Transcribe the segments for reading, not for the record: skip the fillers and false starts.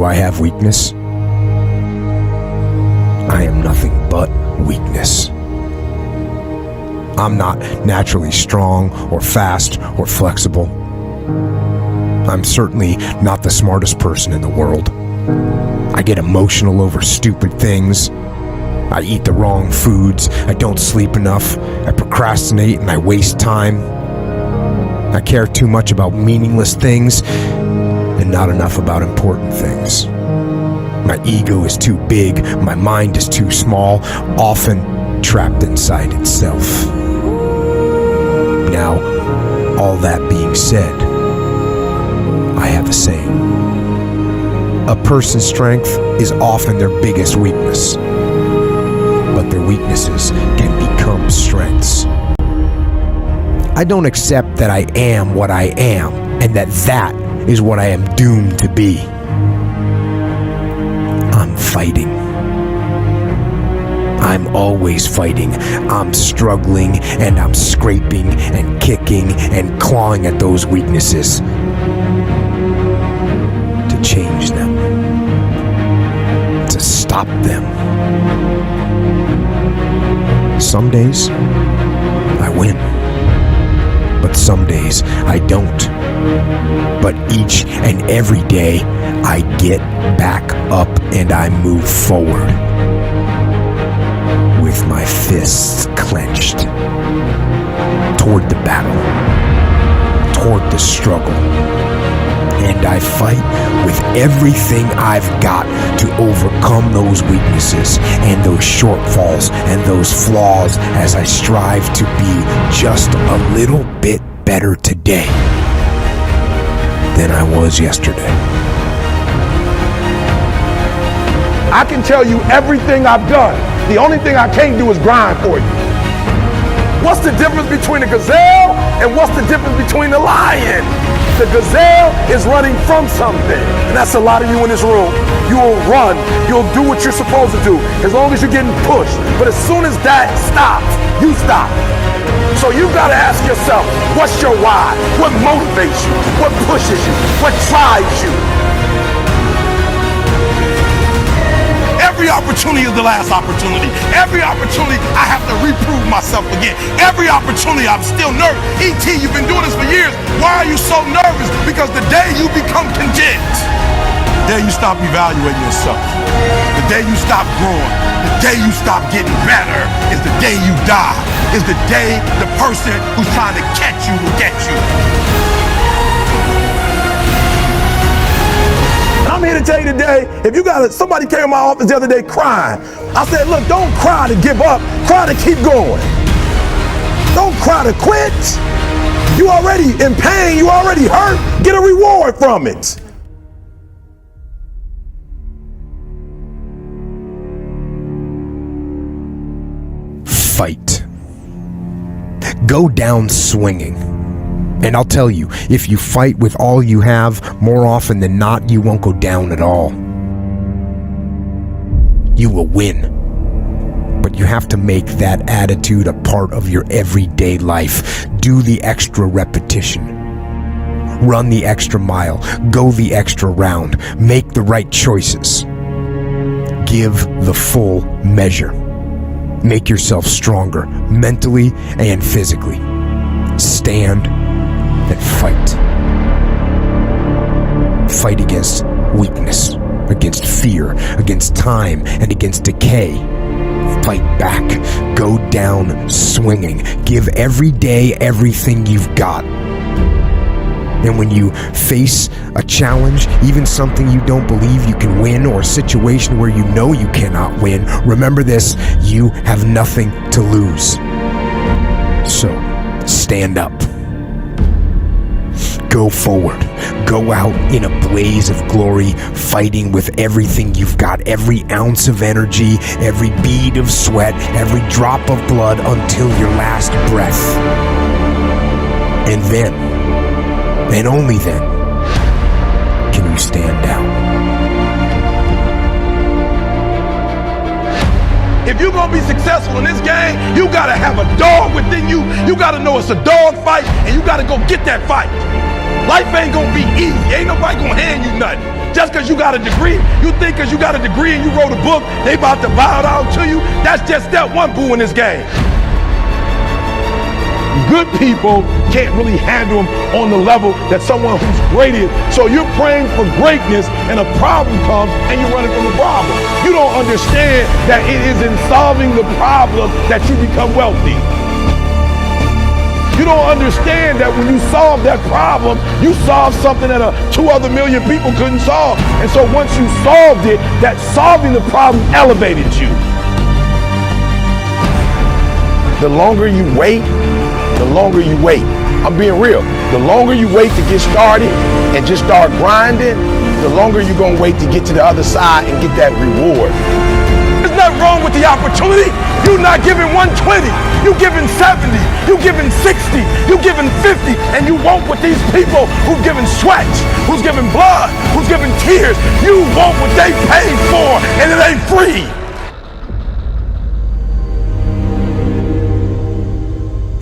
I have weakness? I am nothing but weakness. I'm not naturally strong or fast or flexible. I'm certainly not the smartest person in the world. I get emotional over stupid things. I eat the wrong foods. I don't sleep enough. I procrastinate and I waste time. I care too much about meaningless things and not enough about important things. My ego is too big. My mind is too small, often trapped inside itself. Now, all that being said, I have a saying. A person's strength is often their biggest weakness, but their weaknesses can become strengths. I don't accept that I am what I am, and that is what I am doomed to be. I'm fighting. I'm always fighting. I'm struggling and I'm scraping and kicking and clawing at those weaknesses to change them, to stop them. Some days I win, but some days I don't. But each and every day I get back up and I move forward with my fists clenched toward the battle, toward the struggle. And I fight with everything I've got to overcome those weaknesses and those shortfalls and those flaws as I strive to be just a little bit better today than I was yesterday. I can tell you everything I've done. The only thing I can't do is grind for you. What's the difference between a gazelle and what's the difference between a lion? The gazelle is running from something, and that's a lot of you in this room. You will run, you'll do what you're supposed to do, as long as you're getting pushed. But as soon as that stops, you stop. So you gotta ask yourself, what's your why? What motivates you? What pushes you? What drives you? Every opportunity is the last opportunity. Every opportunity I have to reprove myself again. Every opportunity I'm still nervous. E.T., you've been doing this for years. Why are you so nervous? Because the day you become content, the day you stop evaluating yourself, the day you stop growing, the day you stop getting better is the day you die. Is the day the person who's trying to catch you will get you. I'm here to tell you today, if you got somebody came in my office the other day crying. I said, look, don't cry to give up, cry to keep going. Don't cry to quit. You already in pain, you already hurt, get a reward from it. Fight. Go down swinging. And I'll tell you, if you fight with all you have, more often than not, you won't go down at all. You will win. But you have to make that attitude a part of your everyday life. Do the extra repetition. Run the extra mile. Go the extra round. Make the right choices. Give the full measure. Make yourself stronger, mentally and physically. Stand and fight. Fight against weakness, against fear, against time, and against decay. Fight back. Go down swinging. Give every day everything you've got. And when you face a challenge, even something you don't believe you can win, or a situation where you know you cannot win, remember this: you have nothing to lose. So, stand up. Go forward. Go out in a blaze of glory, fighting with everything you've got, every ounce of energy, every bead of sweat, every drop of blood until your last breath. And then, and only then, can you stand down. If you're gonna be successful in this game, you gotta have a dog within you. You gotta know it's a dog fight, and you gotta go get that fight. Life ain't gonna be easy. Ain't nobody gonna hand you nothing. Just because you got a degree, you think because you got a degree and you wrote a book, they about to bow down to you. That's just step one, boo, in this game. Good people can't really handle them on the level that someone who's great is. So you're praying for greatness and a problem comes and you're running from the problem. You don't understand that it is in solving the problem that you become wealthy. You don't understand that when you solve that problem, you solve something that 2 other million people couldn't solve. And so once you solved it, that solving the problem elevated you. The longer you wait, the longer you wait. I'm being real. The longer you wait to get started and just start grinding, the longer you're gonna wait to get to the other side and get that reward. There's nothing wrong with the opportunity. You're not giving 120, you're giving 70, you're giving 60, you're giving 50, and you want what these people who've given sweat, who's given blood, who's given tears, you want what they paid for, and it ain't free.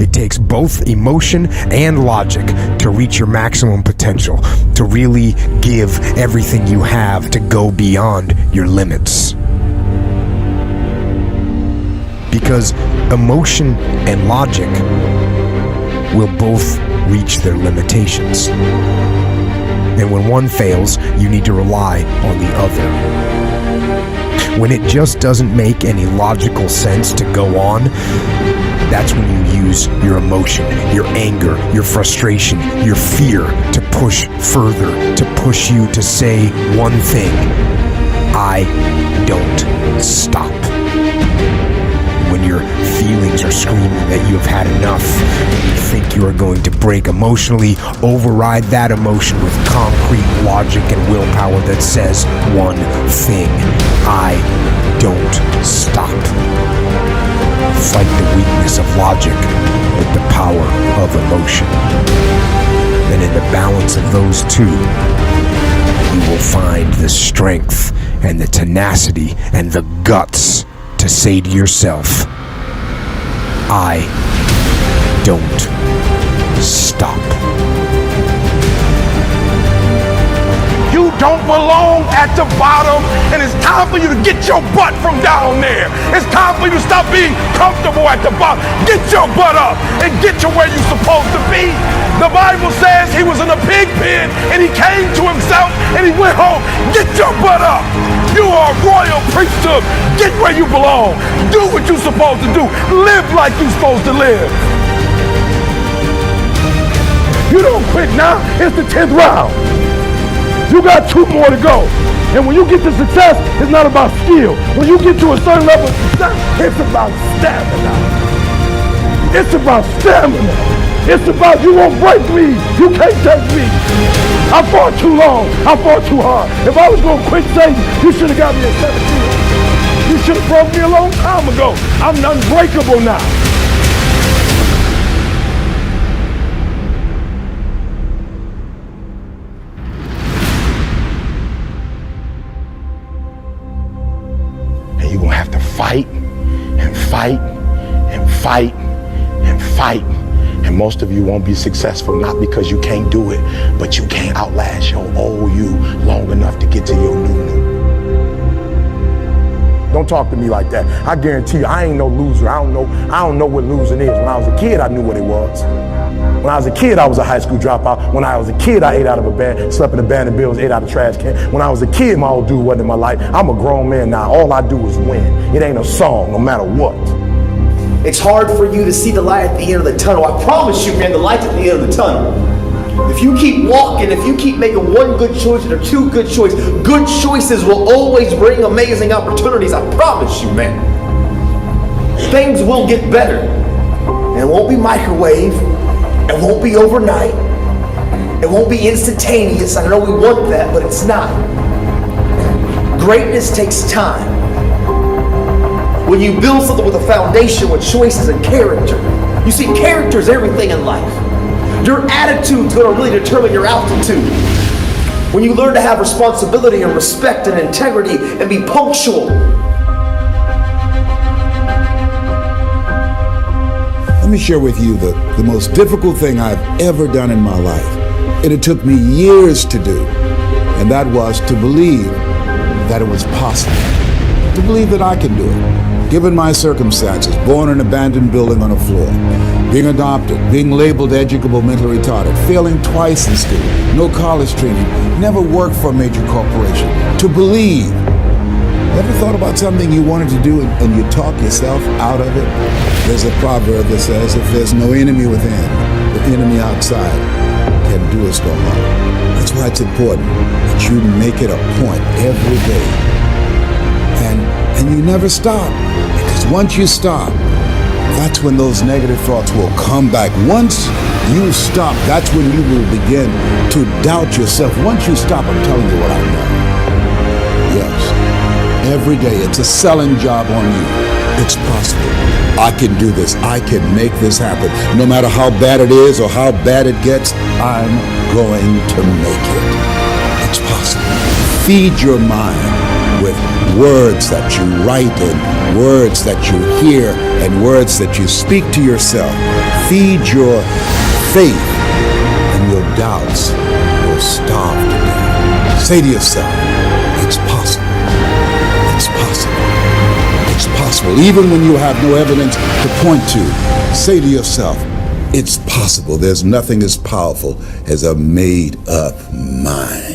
It takes both emotion and logic to reach your maximum potential, to really give everything you have, to go beyond your limits. Because emotion and logic will both reach their limitations. And when one fails, you need to rely on the other. When it just doesn't make any logical sense to go on, that's when you use your emotion, your anger, your frustration, your fear to push further, to push you to say one thing: I don't stop. When your feelings are screaming that you have had enough, and you think you are going to break emotionally, override that emotion with concrete logic and willpower that says one thing: I don't stop. Fight the weakness of logic with the power of emotion. Then in the balance of those two, you will find the strength and the tenacity and the guts to say to yourself, I don't stop. You don't belong at the bottom, and it's time for you to get your butt from down there. It's time for you to stop being comfortable at the bottom. Get your butt up and get to where you're supposed to be. The Bible says he was in a pig pen and he came to himself and he went home. Get your butt up. You are a royal priesthood. Get where you belong. Do what you're supposed to do. Live like you're supposed to live. You don't quit now. It's the 10th round. You got 2 more to go. And when you get to success, it's not about skill. When you get to a certain level of success, it's about stamina. It's about stamina. It's about you won't break me. You can't take me. I fought too long. I fought too hard. If I was going to quit Satan, you should have got me at 17. You should have broke me a long time ago. I'm unbreakable now. You're going to have to fight and fight and fight and fight. And most of you won't be successful, not because you can't do it, but you can't outlast your old you long enough to get to your new. Don't talk to me like that. I guarantee you, I ain't no loser. I don't know what losing is. When I was a kid, I knew what it was. When I was a kid, I was a high school dropout. When I was a kid, I ate out of a band, slept in abandoned buildings, ate out of trash can. When I was a kid, my old dude wasn't in my life. I'm a grown man now. All I do is win. It ain't a song, no matter what. It's hard for you to see the light at the end of the tunnel. I promise you, man, the light's at the end of the tunnel. If you keep walking, if you keep making one good choice or 2 good choices will always bring amazing opportunities. I promise you, man. Things will get better. And it won't be microwave. It won't be overnight. It won't be instantaneous. I know we want that, but it's not. Greatness takes time. When you build something with a foundation with choices and character, you see, character is everything in life. Your attitude is going to really determine your altitude. When you learn to have responsibility and respect and integrity and be punctual. Let me share with you the most difficult thing I've ever done in my life. And it took me years to do. And that was to believe that it was possible. To believe that I can do it. Given my circumstances, born in an abandoned building on a floor, being adopted, being labeled educable mentally retarded, failing twice in school, no college training, never worked for a major corporation. To believe. Ever thought about something you wanted to do and you talk yourself out of it? There's a proverb that says, if there's no enemy within, the enemy outside can do us no harm. That's why it's important that you make it a point every day. And you never stop. Because once you stop, that's when those negative thoughts will come back. Once you stop, that's when you will begin to doubt yourself. Once you stop, I'm telling you what I know. Yes, every day it's a selling job on you. It's possible. I can do this. I can make this happen. No matter how bad it is or how bad it gets, I'm going to make it. It's possible. Feed your mind with words that you write and words that you hear and words that you speak to yourself. Feed your faith and your doubts will starve to death. Say to yourself, it's possible. It's possible. It's possible. Even when you have no evidence to point to, say to yourself, it's possible. There's nothing as powerful as a made-up mind.